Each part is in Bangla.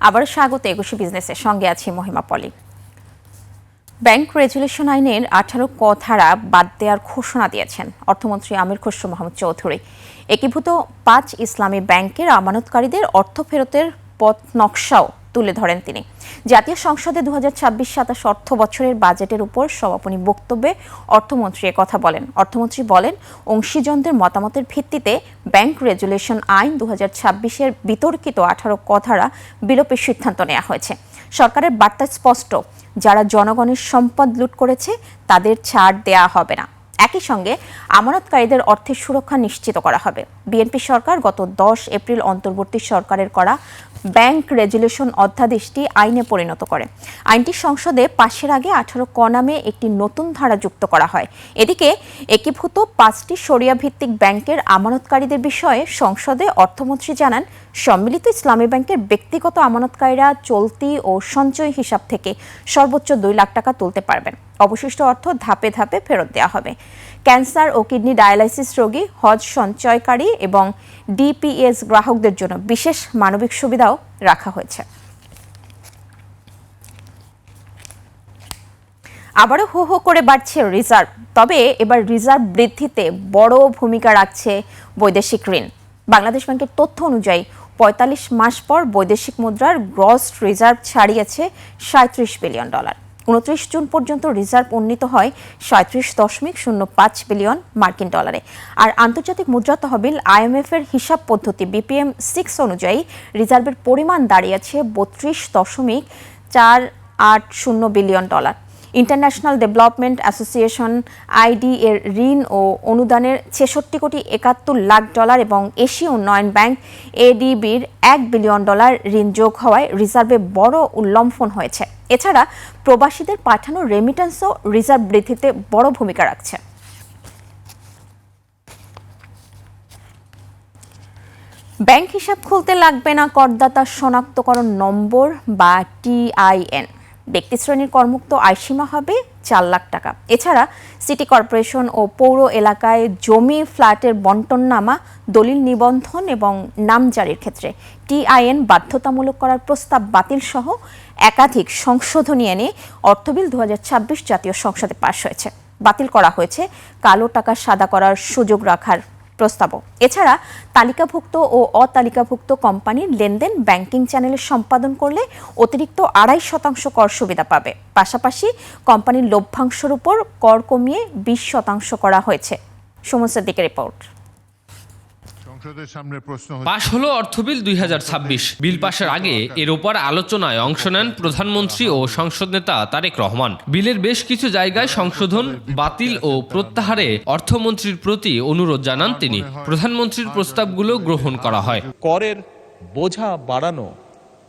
আবারও স্বাগত একুশে বিজনেসের সঙ্গে আছি মহিমা পলি। ব্যাংক রেজুলেশন আইনের 18 ক ধারা বাদ দেওয়ার ঘোষণা দিয়েছেন অর্থমন্ত্রী আমির খসরু মাহমুদ চৌধুরী। একীভূত 5 ইসলামী ব্যাংকের আমানতকারীদের অর্থ ফেরতের পথ নকশাও তুলে ধরেন তিনি। জাতীয় সংসদে 2026-27 অর্থ বছরের বাজেটের উপর সমাপনী বক্তব্যে অর্থমন্ত্রী কথা বলেন। অর্থমন্ত্রী বলেন, অংশীজনদের মতামতের ভিত্তিতে ব্যাংক রেজুলেশন আইন 2026-এর বিতর্কিত 18 ক ধারা বিলোপের সিদ্ধান্ত নেওয়া হয়েছে। সরকারের বার্তা স্পষ্ট, যারা জনগণের সম্পদ লুট করেছে তাদের ছাড় দেয়া হবে না। একই সঙ্গে আমানতকারীদের অর্থের সুরক্ষা নিশ্চিত করা হবে। বিএনপি সরকার গত 10 এপ্রিল অন্তর্বর্তী সরকারের করা ব্যাংক রেজুলেশন অধ্যাদেশটি আইনে পরিণত করে। আইনটি সংসদে পাশের আগে 18 ক নামে একটি নতুন ধারা যুক্ত করা হয়। এদিকে একীভূত 5টি শরিয়া ভিত্তিক ব্যাংকের আমানতকারীদের বিষয়ে সংসদে অর্থমন্ত্রী জানান, সম্মিলিত ইসলামী ব্যাংকের ব্যক্তিগত আমানতকারীরা চলতি ও সঞ্চয় হিসাব থেকে সর্বোচ্চ 2 লাখ টাকা তুলতে পারবেন। অবশিষ্ট অর্থ ধাপে ধাপে ফেরত দেওয়া হবে। ক্যান্সার ও কিডনি ডায়ালাইসিস রোগী, হজ সঞ্চয়কারী এবং ডিপিএস গ্রাহকদের জন্য বিশেষ মানবিক সুবিধাও রাখা হয়েছে। আবারও হো হো করে বাড়ছে রিজার্ভ, তবে এবার রিজার্ভ বৃদ্ধিতে বড় ভূমিকা রাখছে বৈদেশিক ঋণ। বাংলাদেশ ব্যাংকের তথ্য অনুযায়ী 45 মাস পর বৈদেশিক মুদ্রার গ্রস রিজার্ভ ছাড়িয়েছে $37 বিলিয়ন। 29 জুন পর্যন্ত রিজার্ভ উন্নীত হয় 37.05 বিলিয়ন মার্কিন ডলারে। আর আন্তর্জাতিক মুদ্রা তহবিল IMF এর হিসাব পদ্ধতি BPM-6 অনুযায়ী রিজার্ভের পরিমাণ দাঁড়িয়েছে $32.480 billion. International development association ID এর ঋণ ও অনুদানের 66.71 লাখ এবং এশীয় উন্নয়ন ব্যাংক ADB-র $1 বিলিয়ন ঋণ যোগ হওয়ায় রিজার্ভে বড় উল্লম্ফন হয়েছে। এছাড়া প্রবাসীদের পাঠানো রেমিটেন্সও রিজার্ভ বৃদ্ধিতে বড় ভূমিকা রাখছে। ব্যাংক হিসাব খুলতে লাগবে না করদাতা শনাক্তকরণ নম্বর বা TIN। ব্যক্তিশ্রেণীর করমুক্ত আয়সীমা হবে 4 লাখ টাকা। এছাড়া সিটি কর্পোরেশন ও পৌর এলাকায় জমি ফ্ল্যাটের বণ্টননামা, দলিল নিবন্ধন এবং নামজারির ক্ষেত্রে TIN বাধ্যতামূলক করার প্রস্তাব বাতিল সহ একাধিক সংশোধনী এনে অর্থ বিল 2026 জাতীয় সংসদে পাস হয়েছে। বাতিল করা হয়েছে কালো টাকা সাদা করার সুযোগ রাখার প্রস্তাবও। এছাড়া তালিকাভুক্ত ও অতালিকাভুক্ত কোম্পানির লেনদেন ব্যাংকিং চ্যানেলে সম্পাদন করলে অতিরিক্ত 2.5% কর সুবিধা পাবে। পাশাপাশি কোম্পানির লভ্যাংশের উপর কর কমিয়ে 20% করা হয়েছে। সমস্যার দিকে রিপোর্ট। পাশ হলো অর্থ বিল 2026। বিল পাশের আগে এর উপর আলোচনায় অংশ নেন প্রধানমন্ত্রী ও সংসদ নেতা তারেক রহমান। বিলের বেশ কিছু জায়গায় সংশোধন, বাতিল ও প্রত্যাহারে অর্থমন্ত্রীর প্রতি অনুরোধ জানান তিনি। প্রধানমন্ত্রীর প্রস্তাবগুলো গ্রহণ করা হয়। করের বোঝা বাড়ানো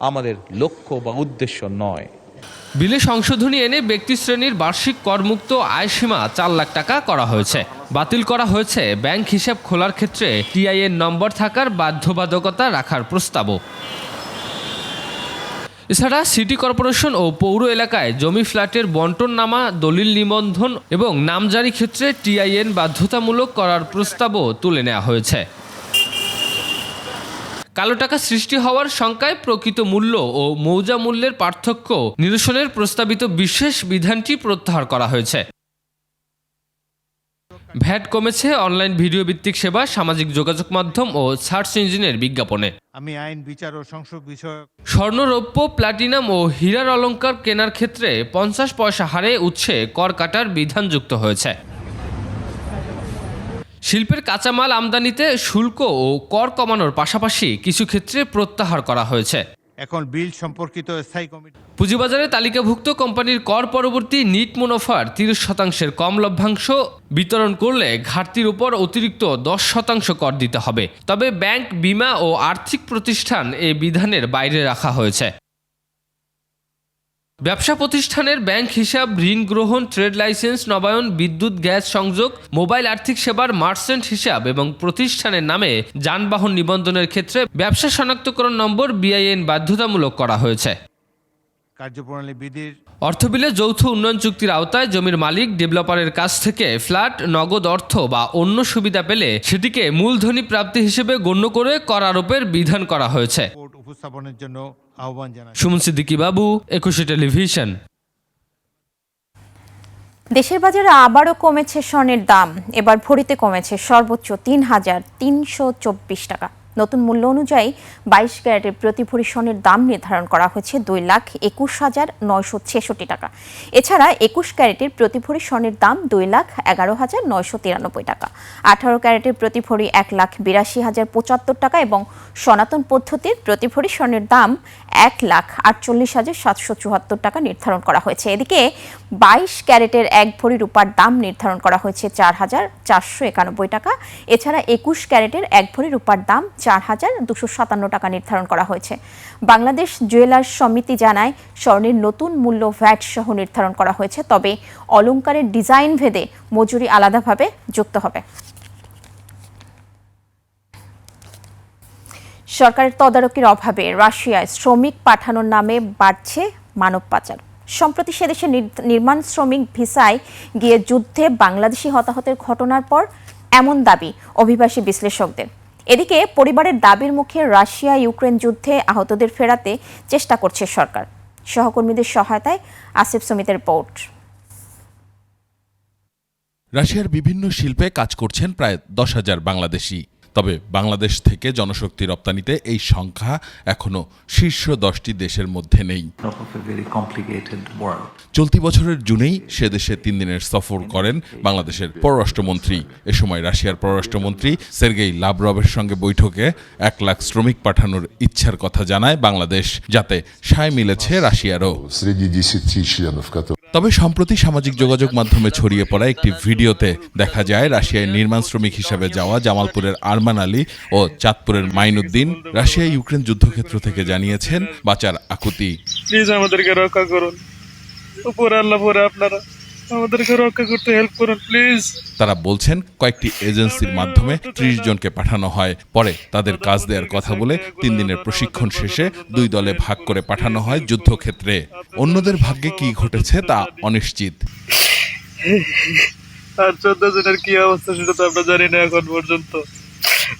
আমাদের লক্ষ্য বা উদ্দেশ্য নয়। বিলে সংশোধনী এনে ব্যক্তি শ্রেণীর বার্ষিক করমুক্ত আয়সীমা 4 লাখ টাকা করা হয়েছে। বাতিল করা হয়েছে ব্যাংক হিসাব খোলার ক্ষেত্রে TIN নম্বর থাকার বাধ্যবাধকতা রাখার প্রস্তাবও। এছাড়া সিটি কর্পোরেশন ও পৌর এলাকায় জমি ফ্ল্যাটের বণ্টননামা, দলিল নিবন্ধন এবং নামজারি ক্ষেত্রে TIN বাধ্যতামূলক করার প্রস্তাবও তুলে নেওয়া হয়েছে। কালো টাকা সৃষ্টি হওয়ার শঙ্কায় প্রকৃত মূল্য ও মৌজা মূল্যের পার্থক্য নিরসনের প্রস্তাবিত বিশেষ বিধানটি প্রত্যাহার করা হয়েছে। ভ্যাট কমেছে অনলাইন ভিডিও ভিত্তিক সেবা, সামাজিক যোগাযোগ মাধ্যম ও সার্চ ইঞ্জিনের বিজ্ঞাপনে। আমি আইন বিচার ও সংসদ বিষয়ক স্বর্ণ, রৌপ্য, প্লাটিনাম ও হীরার অলংকার কেনার ক্ষেত্রে 50 পয়সা হারে উৎসে কর কাটার বিধান যুক্ত হয়েছে। শিল্পের কাঁচামাল আমদানিতে শুল্ক ও কর কমানোর পাশাপাশি কিছু ক্ষেত্রে প্রত্যাহার করা হয়েছে। এখন বিল সম্পর্কিত স্থায়ী কমিটি পুঁজিবাজারে তালিকাভুক্ত কোম্পানির কর পরবর্তী নিট মুনাফার 30% কম লভ্যাংশ বিতরণ করলে ঘাটতির উপর অতিরিক্ত 10% কর দিতে হবে। তবে ব্যাংক, বীমা ও আর্থিক প্রতিষ্ঠান এই বিধানের বাইরে রাখা হয়েছে। ব্যবসা প্রতিষ্ঠানের ব্যাংক হিসাব, ঋণ গ্রহণ, ট্রেড লাইসেন্স নবায়ন, বিদ্যুৎ গ্যাস সংযোগ, মোবাইল আর্থিক সেবার মার্চেন্ট হিসাব এবং প্রতিষ্ঠানের নামে যানবাহন নিবন্ধনের ক্ষেত্রে ব্যবসা শনাক্তকরণ নম্বর BIN বাধ্যতামূলক করা হয়েছে। কার্যপ্রণালী বিধির অর্থ বিলে যৌথ উন্নয়ন চুক্তির আওতায় জমির মালিক ডেভেলপারের কাছ থেকে ফ্ল্যাট, নগদ অর্থ বা অন্য সুবিধা পেলে সেটিকে মূলধনী প্রাপ্তি হিসেবে গণ্য করে কর আরোপের বিধান করা হয়েছে। উপস্থাপনের জন্য আহ্বান জানাচ্ছি। সুমন সিদ্দিকী বাবু, 21 টেলিভিশন। দেশের বাজারে আবারও কমেছে স্বর্ণের দাম। এবার ভরিতে কমেছে সর্বোচ্চ ৩,৩24 টাকা। নতুন মূল্য অনুযায়ী 22 ক্যারেটের প্রতি ভরি স্বর্ণের দাম নির্ধারণ করা হয়েছে 2,21,966 টাকা। এছাড়া 21 ক্যারেটের প্রতি ভরি স্বর্ণের দাম 2,11,993 টাকা। 18 ক্যারেটের প্রতি ভরি 1,82,075 টাকা এবং সনাতন পদ্ধতির প্রতি ভরি স্বর্ণের দাম 1,48,774 টাকা নির্ধারণ করা হয়েছে। এদিকে 22 ক্যারেটের এক ভরি রূপার দাম নির্ধারণ করা হয়েছে 4,491 টাকা। এছাড়া 21 ক্যারেটের এক ভরি রূপার দাম 4,257 টাকা নির্ধারণ করা হয়েছে। বাংলাদেশ জুয়েলার্স সমিতি জানায়, স্বর্ণের নতুন মূল্য ভ্যাট সহ নির্ধারণ করা হয়েছে, তবে অলংকারের ডিজাইন ভেদে মজুরি আলাদাভাবে যুক্ত হবে। সরকারের তদারকির অভাবে রাশিয়ায় শ্রমিক পাঠানোর নামে বাড়ছে মানব পাচার। সম্প্রতি সেদেশে নির্মাণ শ্রমিক ভিসায় গিয়ে যুদ্ধে বাংলাদেশি হতাহতের ঘটনার পর এমন দাবি অভিবাসী বিশ্লেষকদের। এদিকে পরিবারের দাবির মুখে রাশিয়া ইউক্রেন যুদ্ধে আহতদের ফেরাতে চেষ্টা করছে সরকার। সহকর্মীদের সহায়তায় আসিফ সুমিতের রিপোর্ট। রাশিয়ার বিভিন্ন শিল্পে কাজ করছেন প্রায় 10,000 বাংলাদেশি। তবে বাংলাদেশ থেকে জনশক্তি রপ্তানিতে এই সংখ্যা এখনো শীর্ষ 10টি দেশের মধ্যে নেই। চলতি বছরের জুনেই সে দেশে 3 দিনের সফর করেন বাংলাদেশের পররাষ্ট্রমন্ত্রী। এ সময় রাশিয়ার পররাষ্ট্রমন্ত্রী সের্গেই লাভরভের সঙ্গে বৈঠকে 1 লাখ শ্রমিক পাঠানোর ইচ্ছার কথা জানায় বাংলাদেশ, যাতে সায় মিলেছে রাশিয়ারও। তবে সম্প্রতি সামাজিক যোগাযোগ মাধ্যমে ছড়িয়ে পড়া একটি ভিডিওতে দেখা যায় রাশিয়ায় নির্মাণ শ্রমিক হিসেবে যাওয়া জামালপুরের আরমান আলী ও চাঁদপুরের মাইনুদ্দিন রাশিয়া ইউক্রেন যুদ্ধক্ষেত্র থেকে জানিয়েছেন বাঁচার আকুতি। প্লিজ আমাদেরকে রক্ষা করুন, উপরে আল্লাহ পরে আপনারা আমাদেরকে রক্ষা করতে হেল্প করুন প্লিজ। তারা বলছেন কয়েকটি এজেন্সির মাধ্যমে 30 জনকে পাঠানো হয়। পরে তাদের কাজ দেওয়ার কথা বলে 3 দিনের প্রশিক্ষণ শেষে 2 দলে ভাগ করে পাঠানো হয় যুদ্ধক্ষেত্রে। অন্যদের ভাগ্যে কি ঘটেছে তা অনিশ্চিত। আর 14 জনের কি অবস্থা সেটা তো আমরা জানি না এখন পর্যন্ত।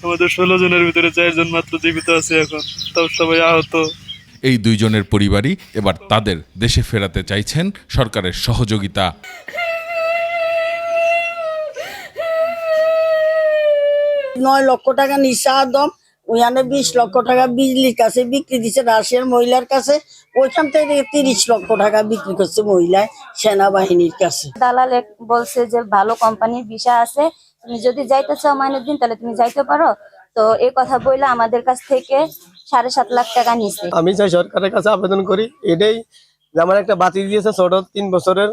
আমাদের 16 জনের ভিতরে 4 জন মাত্র জীবিত আছে এখন, তাও সবাই আহত। এই 2 জনের পরিবারই এবার তাদের দেশে ফেরাতে চাইছেন সরকারের সহযোগিতা। $9 লক্ষ নিঃসা আদম, ওইখানে 20 লক্ষ টাকা বিজলির কাছে বিক্রি দিচ্ছে রাশিয়ার মহিলার কাছে। ওইখান থেকে 30 লক্ষ টাকা বিক্রি করছে মহিলায় সেনাবাহিনীর কাছে। দালাল বলছে যে ভালো কোম্পানির ভিসা আছে, তুমি যদি যাইতে চাও মাইনুদ্দিন তাহলে তুমি যাইতে পারো। তো এই কথা বইলে আমাদের কাছ থেকে 7.5 লাখ টাকা নিছে। আমি চাই সরকারের কাছে আবেদন করি এটাই যে আমার একটা বাতি দিয়েছে ছোট 3 বছরের,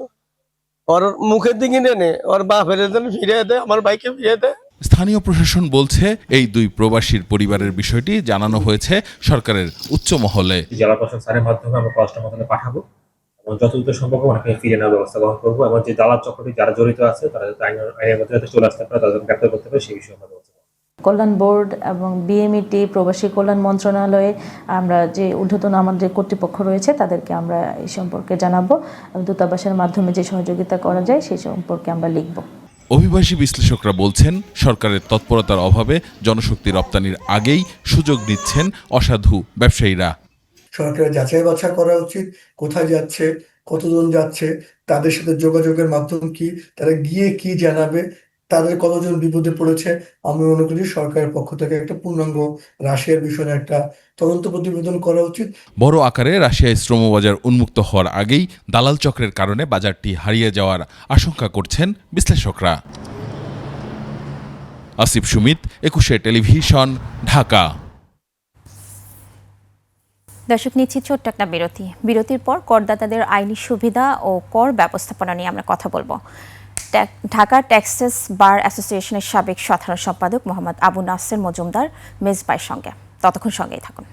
ওর মুখের দিকে নেনে ওর বাপের ফিরিয়ে দেয়, আমার ভাইকে ফিরিয়ে দেয়। স্থানীয় প্রশাসন বলছে এই 2 প্রবাসীর পরিবারের বিষয়টি জানানো হয়েছে সরকারের উচ্চ মহলে। জেলা প্রশাসন স্যারের মাধ্যমে আমরা পররাষ্ট্র মন্ত্রণালয়ে পাঠাবো এবং যতদূর সম্ভব ওনাকে ফিরিয়ে নেওয়ার ব্যবস্থা গ্রহণ করবো এবং যে দালাল চক্রটি যারা জড়িত আছে তারা যাতে আইনের মধ্যে যাতে চলে আসতে পারে, তাদের গ্রেপ্তার করতে পারে সেই বিষয়ে আমরা ব্যবস্থা করবো। কল্যাণ বোর্ড এবং বিএমইটি প্রবাসী কল্যাণ মন্ত্রণালয়ে আমরা যে ঊর্ধ্বতন আমাদের কর্তৃপক্ষ রয়েছে তাদেরকে আমরা এই সম্পর্কে জানাবো। দূতাবাসের মাধ্যমে যে সহযোগিতা করা যায় সেই সম্পর্কে আমরা লিখব। অভিবাসী বিশ্লেষকরা বলছেন সরকারের তৎপরতার অভাবে জনশক্তি রপ্তানির আগেই সুযোগ নিচ্ছেন অসাধু ব্যবসায়ীরা। সরকারের যাচাই বাছাই করা উচিত, কোথায় যাচ্ছে, কতজন যাচ্ছে, তাদের সাথে যোগাযোগের মাধ্যম কি, তারা গিয়ে কি জানাবে, তাদের কতজন বিপদে পড়েছে। আমি মনে করি সরকারের পক্ষ থেকে একটা পূর্ণাঙ্গ রাশিয়ার বিষয়ে একটা তদন্ত প্রতিবেদন করা উচিত। বড় আকারে রাশিয়ায় শ্রমবাজার উন্মুক্ত হওয়ার আগেই দালাল চক্রের কারণে বাজারটি হারিয়ে যাওয়ার আশঙ্কা করছেন বিশ্লেষকরা। আসিফ সুমিত, 21 টেলিভিশন, ঢাকা। দর্শক, নিচ্ছি ছোট্ট একটা বিরতির পর করদাতাদের আইনি সুবিধা ও কর ব্যবস্থাপনা নিয়ে আমরা কথা বলবো ঢাকা ট্যাক্সেস বার অ্যাসোসিয়েশনের সাবেক সাধারণ সম্পাদক মোহাম্মদ আবু নাসের মজুমদার মেজবাইয়ের সঙ্গে। ততক্ষণ সঙ্গেই থাকুন।